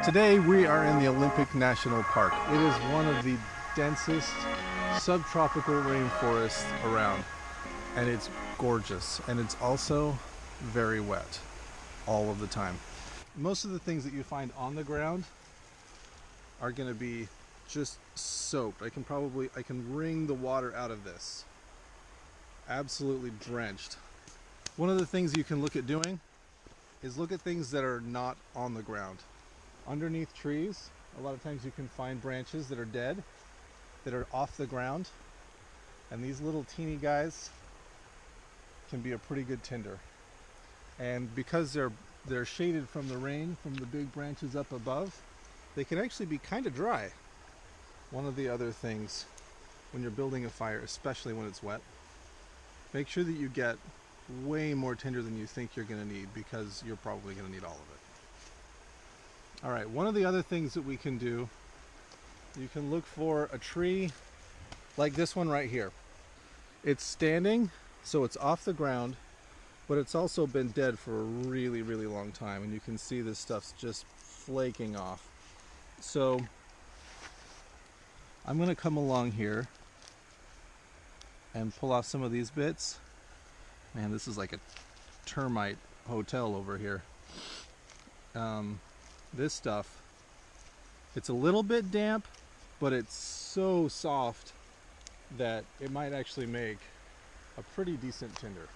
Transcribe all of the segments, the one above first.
Today we are in the Olympic National Park. It is one of the densest subtropical rainforests around, and it's gorgeous, and it's also very wet all of the time. Most of the things that you find on the ground are going to be just soaked. I can wring the water out of this. Absolutely drenched. One of the things you can look at doing is look at things that are not on the ground. Underneath trees, a lot of times you can find branches that are dead, that are off the ground, and these little teeny guys can be a pretty good tinder. And because they're shaded from the rain from the big branches up above, they can actually be kind of dry. One of the other things when you're building a fire, especially when it's wet, make sure that you get way more tinder than you think you're going to need, because you're probably going to need all of it. Alright, one of the other things that we can do, you can look for a tree like this one right here. It's standing, so it's off the ground, but it's also been dead for a really, really long time, and you can see this stuff's just flaking off. So I'm going to come along here and pull off some of these bits. Man, this is like a termite hotel over here. This stuff, it's a little bit damp, but it's so soft that it might actually make a pretty decent tinder.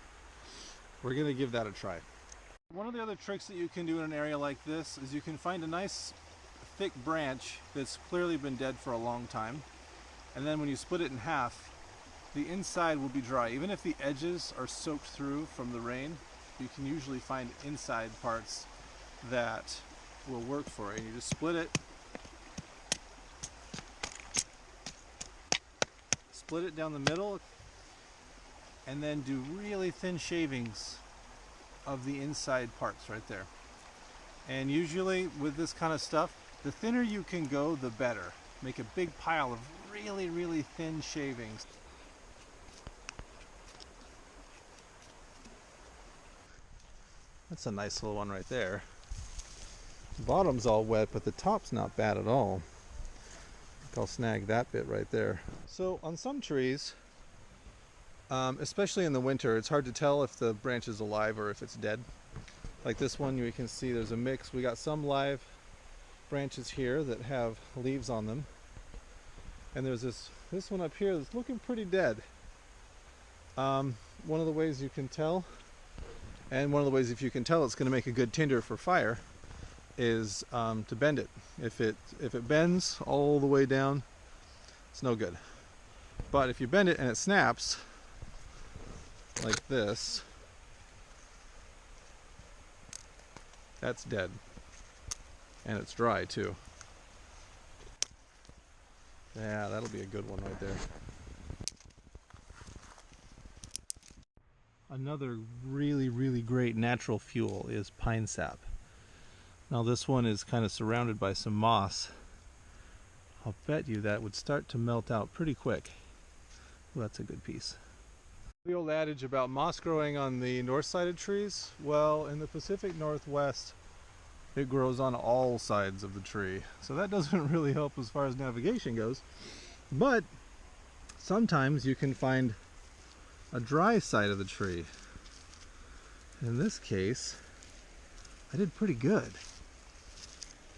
We're gonna give that a try. One of the other tricks that you can do in an area like this is you can find a nice thick branch that's clearly been dead for a long time, and then when you split it in half, the inside will be dry. Even if the edges are soaked through from the rain, you can usually find inside parts that will work for it. And you just split it down the middle, and then do really thin shavings of the inside parts right there. And usually with this kind of stuff, the thinner you can go, the better. Make a big pile of really, really thin shavings. That's a nice little one right there. The bottom's all wet, but the top's not bad at all. I think I'll snag that bit right there. So on some trees, especially in the winter, it's hard to tell if the branch is alive or if it's dead. Like this one, you can see there's a mix. We got some live branches here that have leaves on them, and there's this one up here that's looking pretty dead. One of the ways you can tell, and one of the ways if you can tell it's going to make a good tinder for fire, is to bend it. If it bends all the way down, it's no good. But if you bend it and it snaps like this, that's dead, and it's dry too. Yeah, that'll be a good one right there. Another really, really great natural fuel is pine sap. Now this one is kind of surrounded by some moss. I'll bet you that would start to melt out pretty quick. Well, that's a good piece. The old adage about moss growing on the north side of trees, well, in the Pacific Northwest, it grows on all sides of the tree. So that doesn't really help as far as navigation goes. But sometimes you can find a dry side of the tree. In this case, I did pretty good.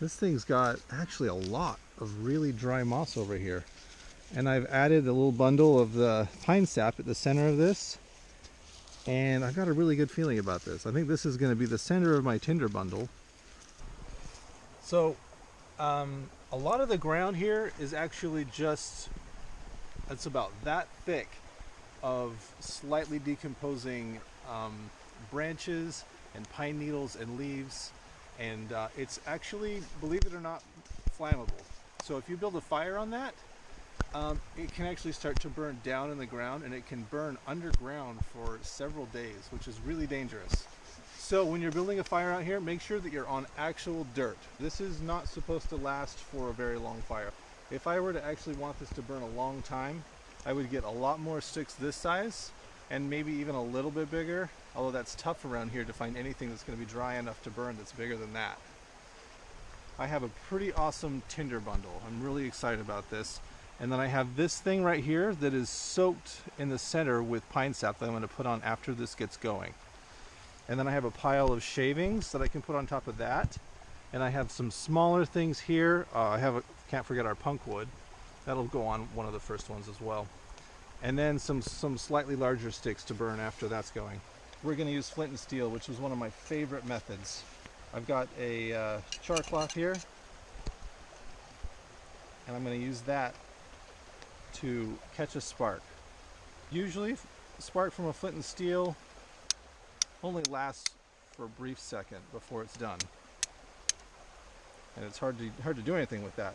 This thing's got actually a lot of really dry moss over here. And I've added a little bundle of the pine sap at the center of this. And I've got a really good feeling about this. I think this is going to be the center of my tinder bundle. So, a lot of the ground here is actually just, it's about that thick of slightly decomposing branches and pine needles and leaves, and it's actually, believe it or not, flammable. So if you build a fire on that, it can actually start to burn down in the ground, and it can burn underground for several days, which is really dangerous. So when you're building a fire out here, make sure that you're on actual dirt. This is not supposed to last for a very long fire. If I were to actually want this to burn a long time, I would get a lot more sticks this size and maybe even a little bit bigger, although that's tough around here to find anything that's going to be dry enough to burn that's bigger than that. I have a pretty awesome tinder bundle. I'm really excited about this. And then I have this thing right here that is soaked in the center with pine sap that I'm going to put on after this gets going. And then I have a pile of shavings that I can put on top of that. And I have some smaller things here. Can't forget our punk wood. That'll go on one of the first ones as well. And then some slightly larger sticks to burn after that's going. We're going to use flint and steel, which is one of my favorite methods. I've got a char cloth here, and I'm going to use that to catch a spark. Usually a spark from a flint and steel only lasts for a brief second before it's done, and it's hard to do anything with that.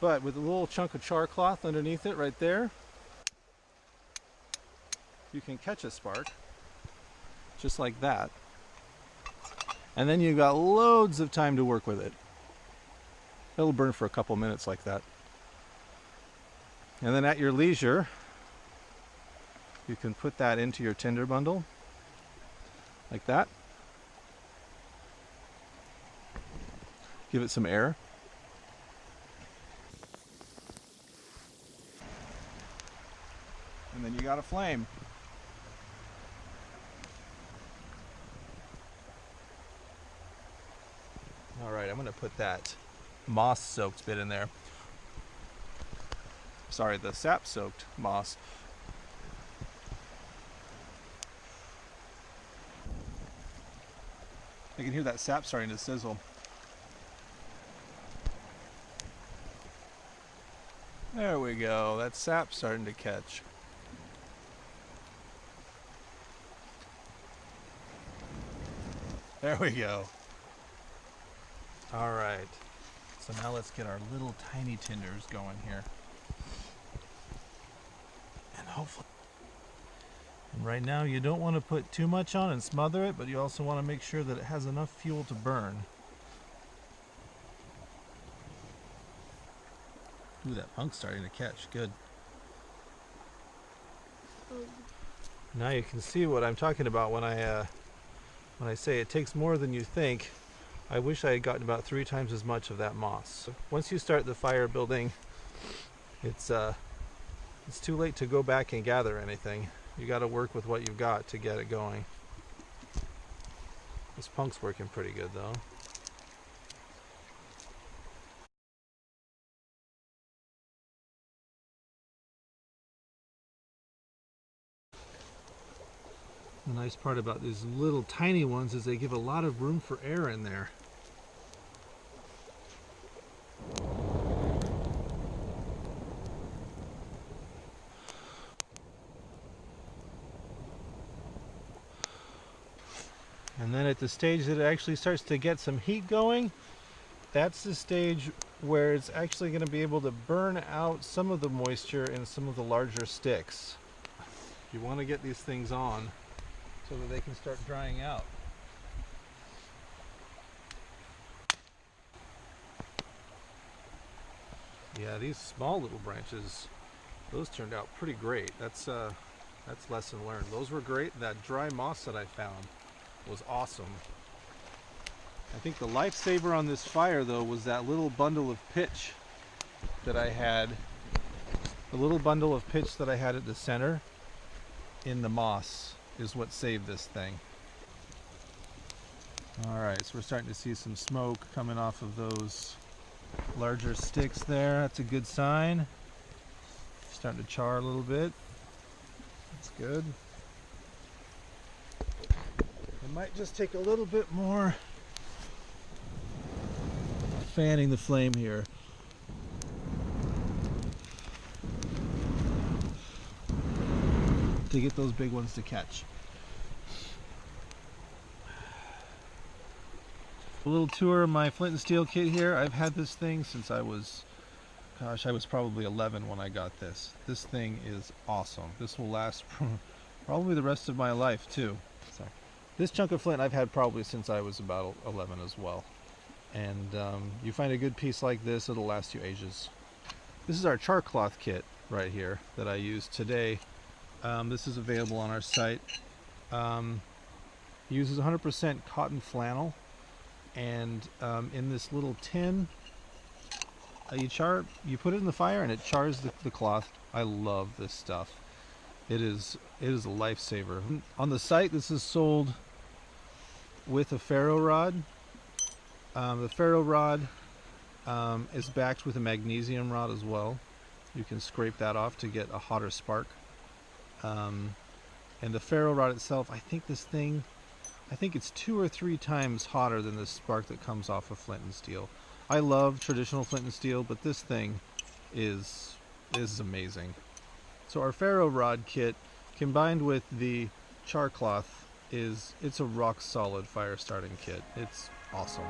But with a little chunk of char cloth underneath it right there, you can catch a spark just like that, and then you've got loads of time to work with it. It'll burn for a couple minutes like that. And then at your leisure, you can put that into your tinder bundle, like that. Give it some air. And then you got a flame. All right, I'm gonna put that moss-soaked bit in there. Sorry, the sap-soaked moss. I can hear that sap starting to sizzle. There we go, that sap's starting to catch. There we go. All right, so now let's get our little tiny tinders going here. And right now you don't want to put too much on and smother it, but you also want to make sure that it has enough fuel to burn. Ooh, that punk's starting to catch. Good. Now you can see what I'm talking about when I say it takes more than you think. I wish I had gotten about 3 times as much of that moss. Once you start the fire building, it's too late to go back and gather anything. You got to work with what you've got to get it going. This punk's working pretty good though. The nice part about these little tiny ones is they give a lot of room for air in there. And then at the stage that it actually starts to get some heat going, that's the stage where it's actually going to be able to burn out some of the moisture in some of the larger sticks. You want to get these things on so that they can start drying out. Yeah, these small little branches, those turned out pretty great. That's lesson learned. Those were great. That dry moss that I found was awesome. I think the lifesaver on this fire though was that little bundle of pitch that I had. The little bundle of pitch that I had at the center in the moss is what saved this thing. Alright, so we're starting to see some smoke coming off of those larger sticks there. That's a good sign. Starting to char a little bit. That's good. It might just take a little bit more fanning the flame here. To get those big ones to catch. A little tour of my Flint and Steel kit here. I've had this thing since I was, gosh, I was probably 11 when I got this. This thing is awesome. This will last probably the rest of my life too. So, this chunk of flint I've had probably since I was about 11 as well. And you find a good piece like this, it'll last you ages. This is our char cloth kit right here that I used today This is available on our site. Uses 100% cotton flannel, and in this little tin, you put it in the fire and it chars the cloth. I love this stuff. It is a lifesaver. On the site, this is sold with a ferro rod. The ferro rod is backed with a magnesium rod as well. You can scrape that off to get a hotter spark. And the ferro rod itself, I think it's 2 or 3 times hotter than the spark that comes off of Flint and Steel. I love traditional Flint and Steel, but this thing is amazing. So our ferro rod kit, combined with the char cloth, it's a rock solid fire starting kit. It's awesome.